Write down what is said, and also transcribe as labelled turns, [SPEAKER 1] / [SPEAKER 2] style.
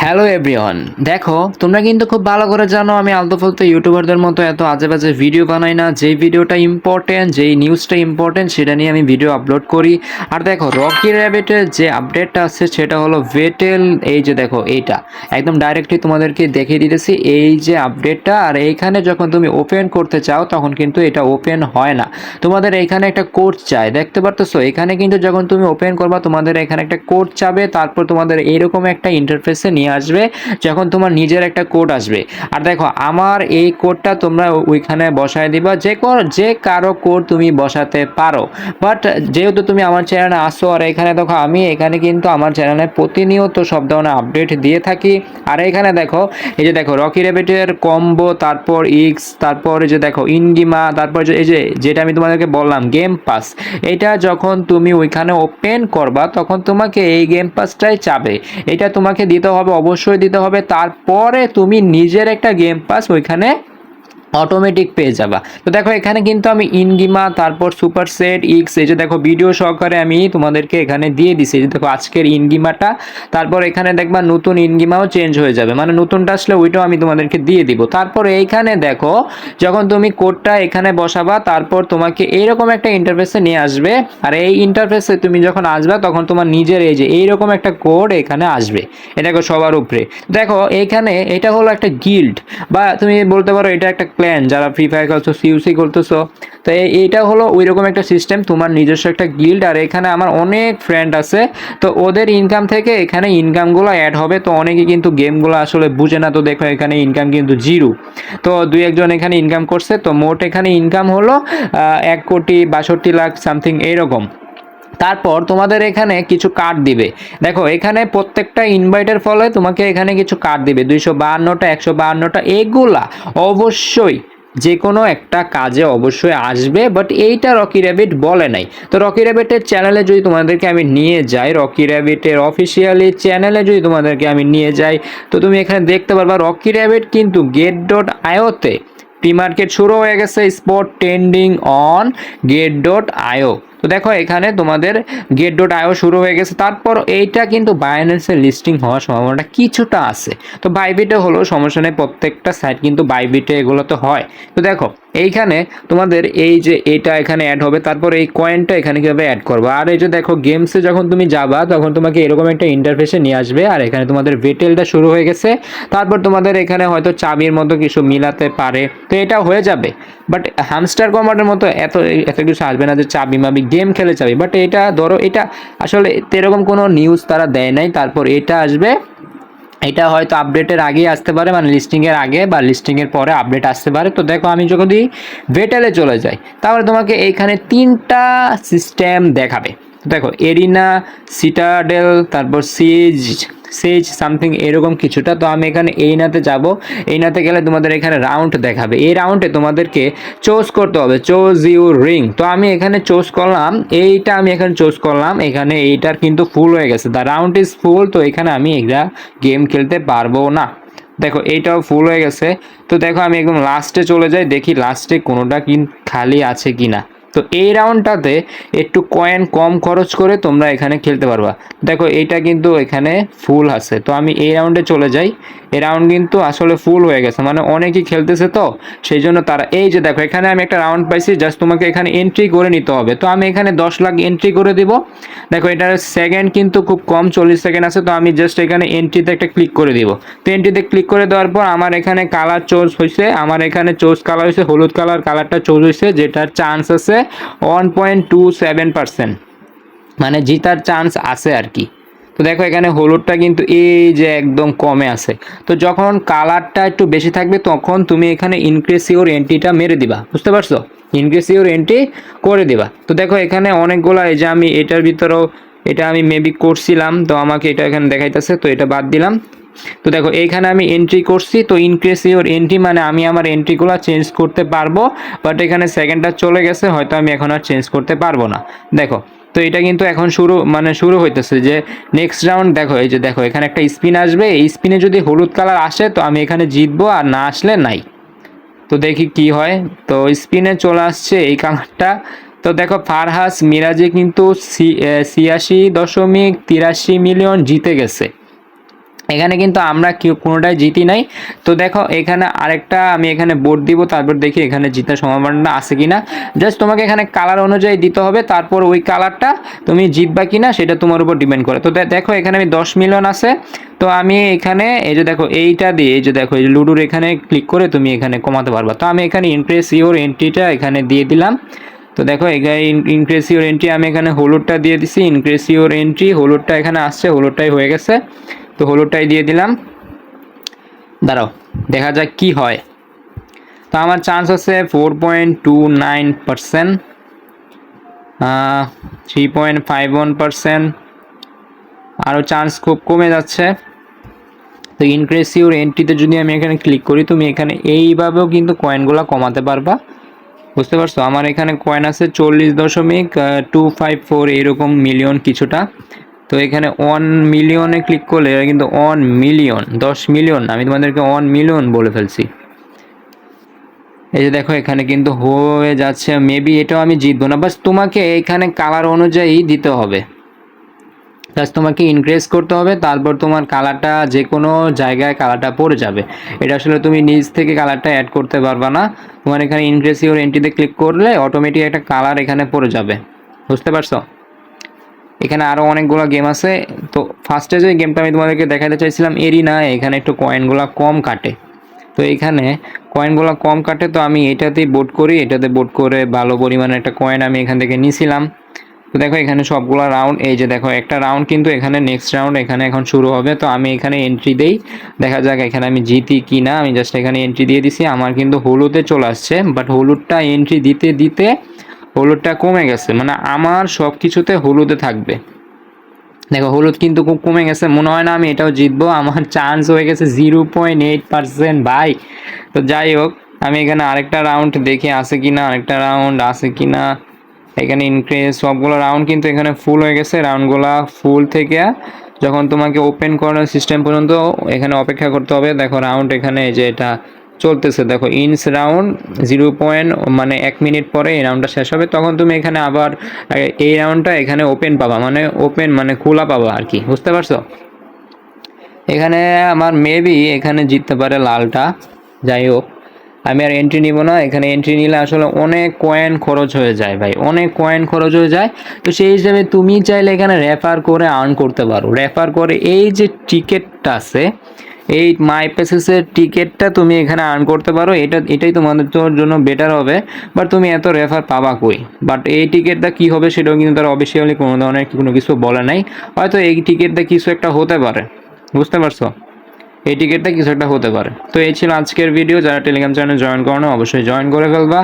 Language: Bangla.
[SPEAKER 1] হ্যালো এভরিওয়ান, দেখো তোমরা কিন্তু খুব ভালো করে জানো আমি আলতু ফালতু ইউটিউবারদের মতো এত আজে বাজে ভিডিও বানাই না। যেই ভিডিওটা ইম্পর্টেন্ট, যেই নিউজটা ইম্পর্টেন্ট সেটা নিয়ে আমি ভিডিও আপলোড করি। আর দেখো রকি র্যাবিটের যে আপডেটটা আছে সেটা হলো ভেটেল, এই যে দেখো এইটা একদম ডাইরেক্টলি তোমাদেরকে দেখিয়ে দিতেছি এই যে আপডেটটা। আর এইখানে যখন তুমি ওপেন করতে চাও তখন কিন্তু এটা ওপেন হয় না, তোমাদের এইখানে একটা কোড চায়, দেখতে পারতেছো এখানে কিন্তু যখন তুমি ওপেন করবা তোমাদের এখানে একটা কোড চাবে, তারপর তোমাদের এইরকম একটা ইন্টারফেসে নিয়ে আসবে যখন তোমার নিজের একটা কোড আসবে। আর দেখো আমার এই কোডটা তোমরা ওইখানে বসায় দিবা, যে কারো কোড তুমি বসাতে পারো। বাট যেহেতু তুমি আমার চ্যানেলে আসো, আর এখানে দেখো আমি এখানে কিন্তু আমার চ্যানেলে প্রতিনিয়ত সব ধরনের আপডেট দিয়ে থাকি। আর এখানে দেখো এই যে দেখো রকি র্যাবিটের কম্বো, তারপর ইক্স, তারপর এই যে দেখো ইন্ডিমা, তারপর এই যে যেটা আমি তোমাদেরকে বললাম গেম পাস, এটা যখন তুমি ওইখানে ওপেন করবা তখন তোমাকে এই গেম পাসটাই চাবে, এটা তোমাকে দিতে হবে, অবশ্যই দিতে হবে। তারপরে তুমি নিজের একটা গেম পাস ওইখানে অটোমেটিক পেয়ে যাবা। তো দেখো এখানে কিন্তু আমি ইনগিমা, তারপর সুপার সেট ইক্স, এই যে দেখো ভিডিও সহকারে আমি তোমাদেরকে এখানে দিয়ে দিছি। এই যে দেখো আজকের ইনগিমাটা, তারপর এখানে দেখবা নতুন ইনগিমাও চেঞ্জ হয়ে যাবে, মানে নতুনটা আসলে ওইটাও আমি তোমাদেরকে দিয়ে দিব। তারপর এইখানে দেখো যখন তুমি কোডটা এখানে বসাবা তারপর তোমাকে এইরকম একটা ইন্টারফেসে নিয়ে আসবে। আর এই ইন্টারফেসে তুমি যখন আসবা তখন তোমার নিজের এই যে এইরকম একটা কোড এখানে আসবে, এটাকে সবার উপরে দেখো এইখানে এটা হলো একটা গিল্ড, বা তুমি বলতে পারো এটা একটা ক্ল্যান, যারা ফ্রি ফায়ার খেলছো, সিইউসি করতেছো। তো এইটা হলো ওইরকম একটা সিস্টেম, তোমার নিজস্ব একটা গিল্ড। আর এখানে আমার অনেক ফ্রেন্ড আছে, তো ওদের ইনকাম থেকে এখানে ইনকামগুলো অ্যাড হবে। তো অনেকে কিন্তু গেমগুলো আসলে বুঝে না, তো দেখো এখানে ইনকাম কিন্তু জিরো, তো দুই একজন এখানে ইনকাম করছে। তো মোট এখানে ইনকাম হলো 1,62,00,000 সামথিং এইরকম। তারপর তোমাদের এখানে কিছু কার্ড দিবে, দেখো এখানে প্রত্যেকটা ইনভাইটের ফলে তোমাকে এখানে কিছু কার্ড দিবে 252টা 152টা, এগুলা অবশ্যই যে কোনো একটা কাজে অবশ্যই আসবে। বাট এইটা রকি র্যাবিট বলে নাই। তো রকি র্যাবিটের চ্যানেলে যদি তোমাদেরকে আমি নিয়ে যাই, রকি র্যাবিটের অফিসিয়ালি চ্যানেলে যদি তোমাদেরকে আমি নিয়ে যাই, তো তুমি এখানে দেখতে পারবা রকি র্যাবিট কিন্তু get.io-তে প্রি মার্কেট শুরু হয়ে গেছে, স্পট ট্রেন্ডিং অন get.io। তো দেখো এখানে তোমাদের get.io শুরু হয়ে গেছে। তারপর এইটা কিন্তু বাইন্যান্সে লিস্টিং হওয়ার সম্ভাবনাটা কিছুটা আছে। তো বাইবিটে হলো সমস্যা নেই, প্রত্যেকটা সাইট কিন্তু বাইবিটে এগুলো তো হয়। তো দেখো এইখানে তোমাদের এই যে এটা এখানে অ্যাড হবে, তারপর এই কয়েনটা এখানে কিভাবে অ্যাড করবো। আর এই যে দেখো গেমসে যখন তুমি যাবা তখন তোমাকে এরকম একটা ইন্টারফেসে নিয়ে আসবে। আর এখানে তোমাদের ভেটেলটা শুরু হয়ে গেছে, তারপর তোমাদের এখানে হয়তো চাবির মতো কিছু মিলাতে পারে, তো এটা হয়ে যাবে। বাট হ্যামস্টার কমান্ডের মতো এত এত কিছু আসবে না যে চাবি মাবি গেম খেলে চাবি। বাট এটা ধরো এটা আসলে এরকম কোনো নিউজ তারা দেয় নাই। তারপর এটা আসবে, এটা হয়তো আপডেটের আগেই আসতে পারে, মানে লিস্টিংয়ের আগে বা লিস্টিংয়ের পরে আপডেট আসতে পারে। তো দেখো আমি যদি ভেটেলে চলে যাই তাহলে তোমাকে এইখানে 3টা সিস্টেম দেখাবে। দেখো এরিনা, সিটাডেল, তারপর সিজ সেজ সামথিং এরকম কিছুটা। তো আমি এখানে এইনাতে যাব, এইনাতে গেলে তোমাদের এখানে রাউন্ড দেখাবে, এই রাউন্ডে তোমাদেরকে চুজ করতে হবে, চুজ ইউর রিং। তো আমি এখানে চুজ করলাম এইটা, আমি এখানে চুজ করলাম, এখানে এইটার কিন্তু ফুল হয়ে গেছে, দ্য রাউন্ড ইজ ফুল। তো এখানে আমি এটা গেম খেলতে পারবো না, দেখো এইটাও ফুল হয়ে গেছে। তো দেখো আমি একদম লাস্টে চলে যাই, দেখি লাস্টে কোনোটা কি খালি আছে কিনা। তো এই রাউন্ডটাতে একটু কয়েন কম খরচ করে তোমরা এখানে খেলতে পারবা। দেখো এইটা কিন্তু এখানে ফুল আছে, তো আমি এই রাউন্ডে চলে যাই। এই রাউন্ড কিন্তু আসলে ফুল হয়ে গেছে, মানে অনেকেই খেলতেছে, তো সেই জন্য তারা এই যে দেখো এখানে আমি একটা রাউন্ড পাইছি, জাস্ট তোমাকে এখানে এন্ট্রি করে নিতে হবে। তো আমি এখানে 10 লাখ এন্ট্রি করে দিব। দেখো এটার সেকেন্ড কিন্তু খুব কম, 40 সেকেন্ড আছে। তো আমি জাস্ট এখানে এন্ট্রিতে একটা ক্লিক করে দিব। তো এন্ট্রিতে ক্লিক করে দেওয়ার পর আমার এখানে কালার চুজ হয়েছে, আমার এখানে চুজ কালার হয়েছে হলুদ কালার, কালারটা চুজ হয়েছে, যেটার চান্স আছে 1.27%, মানে জিতার চান্স আছে আর কি। তো দেখো এখানে হলুদটা কিন্তু এই যে একদম কমে আছে। তো যখন কালারটা একটু বেশি থাকবে তখন তুমি এখানে ইনক্রিজ ইউর এন্ট্রিটা মেরে দিবা, বুঝতে পারছো, ইনক্রিজ ইউর এন্ট্রি করে দিবা। তো দেখো এখানে অনেকগুলো, এই যে আমি এটার ভিতরেও এটা আমি মেবি করছিলাম, তো আমাকে এটা এখানে দেখাইতেছে, তো এটা বাদ দিলাম। তো দেখো এইখানে আমি এন্ট্রি করছি, তো ইনক্রিজ ইউর এন্ট্রি মানে আমি আমার এন্ট্রিগুলো চেঞ্জ করতে পারবো। বাট এখানে সেকেন্ডটা চলে গেছে, হয়তো আমি এখন আর চেঞ্জ করতে পারবো না। দেখো তো এটা কিন্তু এখন শুরু হইতেছে যে নেক্সট রাউন্ড। দেখো এই যে দেখো এখানে একটা স্পিন আসবে, এই স্পিনে যদি হলুদ কালার আসে তো আমি এখানে জিতবো, আর না আসলে নাই। তো দেখি কি হয়। তো স্পিনে চলে আসছে এই কালারটা। তো দেখো ফারহাস মিরাজে কিন্তু 86.83 মিলিয়ন জিতে গেছে। এখানে কিন্তু আমরা কেউ কোনোটাই জিতি নাই। তো দেখো এখানে আরেকটা আমি এখানে বোর্ড দিব, তারপর দেখি এখানে জিতার সম্ভাবনা আছে কিনা। জাস্ট তোমাকে এখানে কালার অনুযায়ী দিতে হবে, তারপর ওই কালারটা তুমি জিতবা কিনা সেটা তোমার উপর ডিপেন্ড করে। তো দেখো এখানে আমি 10 মিলিয়ন আছে, তো আমি এখানে এই যে দেখো এইটা দিয়ে এই যে দেখো এই লুডোর এখানে ক্লিক করে তুমি এখানে কমাতে পারবা। তো আমি এখানে ইনক্রিজ ইওর এন্ট্রিটা এখানে দিয়ে দিলাম। তো দেখো এখানে ইনক্রিজ ইওর এন্ট্রি আমি এখানে হলুদটা দিয়ে দিছি, ইনক্রিজ ইওর এন্ট্রি হলুদটা এখানে আসছে, হলুদটাই হয়ে গেছে। তো হলুদটাই দিয়ে দিলাম, দাঁড়াও দেখা যাক কি হয়। তো আমার চান্স আছে 4.29%, 3.51%, আরও চান্স খুব কমে যাচ্ছে। তো ইনক্রিজ ইওর এন্ট্রিতে যদি আমি এখানে ক্লিক করি, তুমি এখানে এইভাবেও কিন্তু কয়েনগুলো কমাতে পারবা, বুঝতে পারছো। আমার এখানে কয়েন আছে 40.254 এরকম মিলিয়ন কিছুটা। তো এখানে 1 মিলিয়নে ক্লিক করলে এটা কিন্তু 1 মিলিয়ন, 10 মিলিয়ন, আমি তোমাদেরকে 1 মিলিয়ন বলে ফেলছি। এই যে দেখো এখানে কিন্তু হয়ে যাচ্ছে, মেবি এটাও আমি জিতবো না। বাস তোমাকে এখানে কালার অনুযায়ী দিতে হবে, জাস্ট তোমাকে ইনক্রিজ করতে হবে, তারপর তোমার কালারটা যে কোনো জায়গায় কালারটা পড়ে যাবে। এটা আসলে তুমি নিজ থেকে কালারটা অ্যাড করতে পারবা না, তোমার এখানে ইনক্রিজ ইওর এন্ট্রিতে ক্লিক করলে অটোমেটিক একটা কালার এখানে পড়ে যাবে, বুঝতে পারছো। এখানে আরও অনেকগুলো গেম আছে। তো ফার্স্টে যে গেমটা আমি তোমাদেরকে দেখাতে চাইছিলাম এরিনা, এখানে একটু কয়েনগুলো কম কাটে। তো এখানে কয়েনগুলো কম কাটে, তো আমি এটাতেই বোট করি, এটাতে বোট করে ভালো পরিমাণে একটা কয়েন আমি এখান থেকে নিয়েছিলাম। তো দেখো এখানে সবগুলো রাউন্ড, এই যে দেখো একটা রাউন্ড কিন্তু এখানে নেক্সট রাউন্ড এখানে এখন শুরু হবে। তো আমি এখানে এন্ট্রি দেই, দেখা যাক এখানে আমি জিতি কি না। আমি জাস্ট এখানে এন্ট্রি দিয়ে দিছি, আমার কিন্তু হলুদে চলে আসছে, বাট হলুদটা এন্ট্রি দিতে দিতে হলুদটা কমে গেছে, মানে আমার সব কিছুতে হলুদে থাকবে। দেখো হলুদ কিন্তু খুব কমে গেছে, মনে হয় না আমি এটাও জিতবো। আমার চান্স হয়ে গেছে 0.8% ভাই। তো যাই হোক, আমি এখানে আরেকটা রাউন্ড দেখি আছে কিনা, আরেকটা রাউন্ড আছে কিনা। এখানে ইনক্রিজ সবগুলো রাউন্ড কিন্তু এখানে ফুল হয়ে গেছে। রাউন্ডগুলো ফুল থেকে যখন তোমাকে ওপেন করার সিস্টেম পর্যন্ত এখানে অপেক্ষা করতে হবে। দেখো রাউন্ড এখানে যে এটা চলতেছে, দেখো ইনস রাউন্ড 0. মানে 1 মিনিট পরে এই রাউন্ডটা শেষ হবে, তখন তুমি এখানে আবার এই রাউন্ডটা এখানে ওপেন পাবা, মানে ওপেন মানে খোলা পাবা আর কি, বুঝতে পারছো। এখানে আমার মেবি এখানে জিততে পারে লালটা। যাই হোক, আমি আর এন্ট্রি নিব না, এখানে এন্ট্রি নিলে আসলে অনেক কয়েন খরচ হয়ে যায় ভাই, অনেক কয়েন খরচ হয়ে যায়। তো সেই হিসাবে তুমি চাইলে এখানে রেফার করে আর্ন করতে পারো, রেফার করে এই যে টিকিটটা আছে, এই মাই পেসেসের টিকিটটা তুমি এখানে আর্ন করতে পারো। এটাই তোমাদের জন্য বেটার হবে। বাট তুমি এত রেফার পাবা কই, বাট এই টিকিটটা কী হবে সেটাও কিন্তু তারা অফিসিয়ালি কোনো ধরনের কোনো কিছু বলে নাই। হয়তো এই টিকিটটা কিছু একটা হতে পারে, বুঝতে পারছো, এই টিকিটটা কিছু একটা হতে পারে। তো এই ছিল আজকের ভিডিও। যারা টেলিগ্রাম চ্যানেল জয়েন করো না অবশ্যই জয়েন করে ফেলবা।